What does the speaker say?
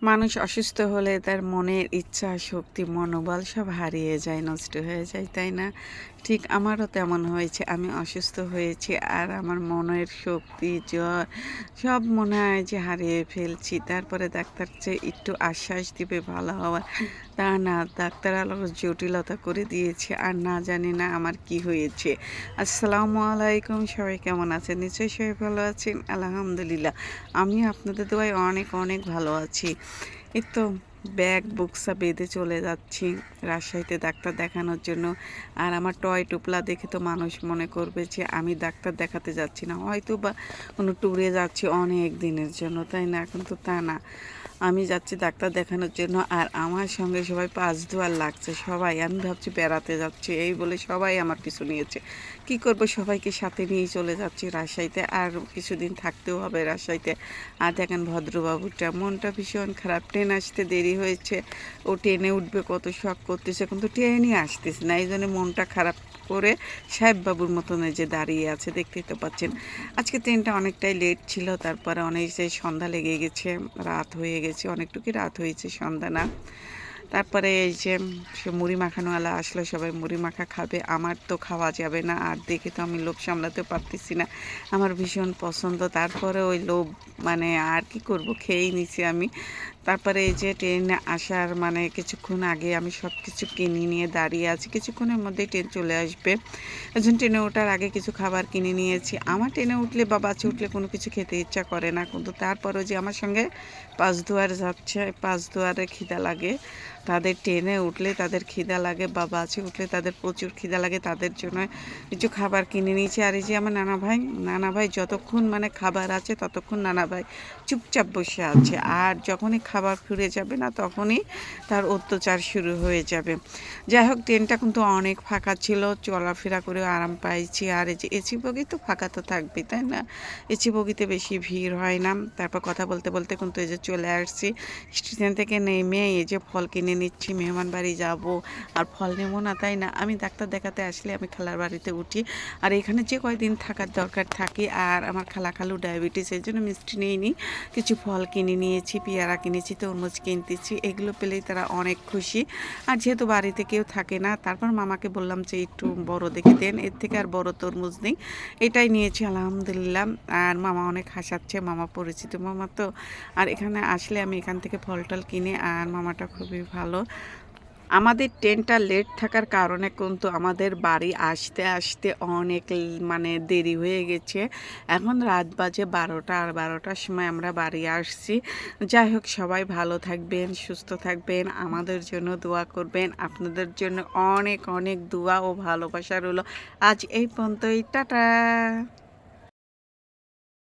মানুষ অসুস্থ হলে তার মনের ইচ্ছা, শক্তি, মনোবল সব হারিয়ে যায়, নষ্ট হয়ে যায়, তাই না? ঠিক আমারও তেমন হয়েছে। আমি অসুস্থ হয়েছি আর আমার মনের শক্তি, জ্বর সব মনে হয় যে হারিয়ে ফেলছি। তারপরে ডাক্তার যে একটু আশ্বাস দিবে ভালো হওয়ার, তা না। ডাক্তার আরো জটিলতা করে দিয়েছে আর না জানি না আমার কি হয়েছে। আসসালামু আলাইকুম, সবাই কেমন আছেন? নিশ্চয়ই সবাই ভালো আছেন? আলহামদুলিল্লাহ। আমি আপনাদের দোয়ায় অনেক, অনেক ভালো আছি। এই তো ব্যাগ বুকসা বেঁধে চলে যাচ্ছি রাজশাহীতে ডাক্তার দেখানোর জন্য। আর আমার টয় টোপলা দেখে তো মানুষ মনে করবে যে আমি ডাক্তার দেখাতে যাচ্ছি না, হয়তো বা কোনো ট্যুরে যাচ্ছি অনেক দিনের জন্য, তাই না? এখন তো তা না, আমি যাচ্ছি ডাক্তার দেখানোর জন্য। আর আমার সঙ্গে সবাই পাঁচ দুয়ার লাগছে সবাই। আমি ভাবছি বেড়াতে যাচ্ছি, এই বলে সবাই আমার পিছু নিয়েছে। কি করব, সবাইকে সাথে নিয়েই চলে যাচ্ছি রাজশাহীতে। আর কিছুদিন থাকতেও হবে রাজশাহীতে। আর দেখেন ভদ্রবাবুটা মনটা ভীষণ খারাপ, ট্রেন আসতে দেরি হয়েছে। ও ট্রেনে উঠবে কত শখ করতেছে, কিন্তু ট্রেনই আসতেছে না, এই জন্য মনটা খারাপ করে সাহেববাবুর মতন এই যে দাঁড়িয়ে আছে, দেখতেই তো পাচ্ছেন। আজকে ট্রেনটা অনেকটাই লেট ছিল, তারপরে অনেক যে সন্ধ্যা লেগে গেছে, রাত হয়ে গেছে, অনেকটুকুই রাত হয়েছে, সন্ধ্যা না। তারপরে এই যে সে মুড়ি মাখানোওয়ালা আসলো, সবাই মুড়ি মাখা খাবে, আমার তো খাওয়া যাবে না। আর দেখে তো আমি লোভ সামলাতে পারতেছি না, আমার ভীষণ পছন্দ। তারপরে ওই লোভ মানে আর কি করব, খেয়েই নিছি আমি। তারপরে এই যে ট্রেনে আসার মানে কিছুক্ষণ আগে আমি সব কিছু কিনে নিয়ে দাঁড়িয়ে আছি, কিছুক্ষণের মধ্যেই ট্রেন চলে আসবে। একজন ট্রেনে ওঠার আগে কিছু খাবার কিনে নিয়েছি। আমার ট্রেনে উঠলে বা বাসে উঠলে কোনো কিছু খেতে ইচ্ছা করে না, কিন্তু তারপরেও যে আমার সঙ্গে পাঁচ দুয়ার যাচ্ছে, পাঁচ দুয়ারে খিদা লাগে। তাদের ট্রেনে উঠলে তাদের খিদা লাগে বা বাসে উঠলে তাদের প্রচুর খিদা লাগে, তাদের জন্য কিছু খাবার কিনে নিয়েছি। আর এই যে আমার নানা ভাই যতক্ষণ মানে খাবার আছে ততক্ষণ নানা ভাই চুপচাপ বসে আছে। আর যখনই খাবার ফুরিয়ে যাবে না, তখনই তার অত্যাচার শুরু হয়ে যাবে। যাই হোক, ট্রেনটা কিন্তু অনেক ফাঁকা ছিল, চলাফেরা করেও আরাম পাইছি। আর এই যে এসি বগি তো ফাঁকা তো থাকবেই, তাই না? এসি বগিতে বেশি ভিড় হয় না। তারপর কথা বলতে বলতে কিন্তু এই যে চলে আসছি স্টেশন থেকে নেমে। এই যে ফল কিনে নিচ্ছি, মেহমান বাড়ি যাব আর ফল নেবো না, তাই না? আমি ডাক্তার দেখাতে আসলে আমি খালার বাড়িতে উঠি, আর এখানে যে কয়দিন থাকার দরকার থাকি। আর আমার খালু ডায়াবেটিস, এই জন্য মিষ্টি নিয়ে নিই। কিছু ফল কিনে নিয়েছি, পেয়ারা কিনেছি, তরমুজ কিনতেছি, এগুলো পেলেই তারা অনেক খুশি। আর যেহেতু বাড়িতে কেউ থাকে না, তারপর মামাকে বললাম যে একটু বড় দেখে দেন, এর থেকে আর বড় তরমুজ নেই, এটাই নিয়েছি আলহামদুলিল্লাহ। আর মামা অনেক হাসাচ্ছে, মামা পরিচিত মামা তো। আর এখানে আসলে আমি এখান থেকে ফল টল কিনে, আর মামাটা খুবই ভালো। আমাদের ট্রেনটা লেট থাকার কারণে কিন্তু আমাদের বাড়ি আসতে আসতে অনেক মানে দেরি হয়ে গেছে। এখন রাত বাজে 12টা, আর 12টার সময় আমরা বাড়ি আসছি। যাই হোক, সবাই ভালো থাকবেন, সুস্থ থাকবেন, আমাদের জন্য দোয়া করবেন। আপনাদের জন্য অনেক অনেক দোয়া ও ভালোবাসা রইল। আজ এই পর্যন্তই, টাটা।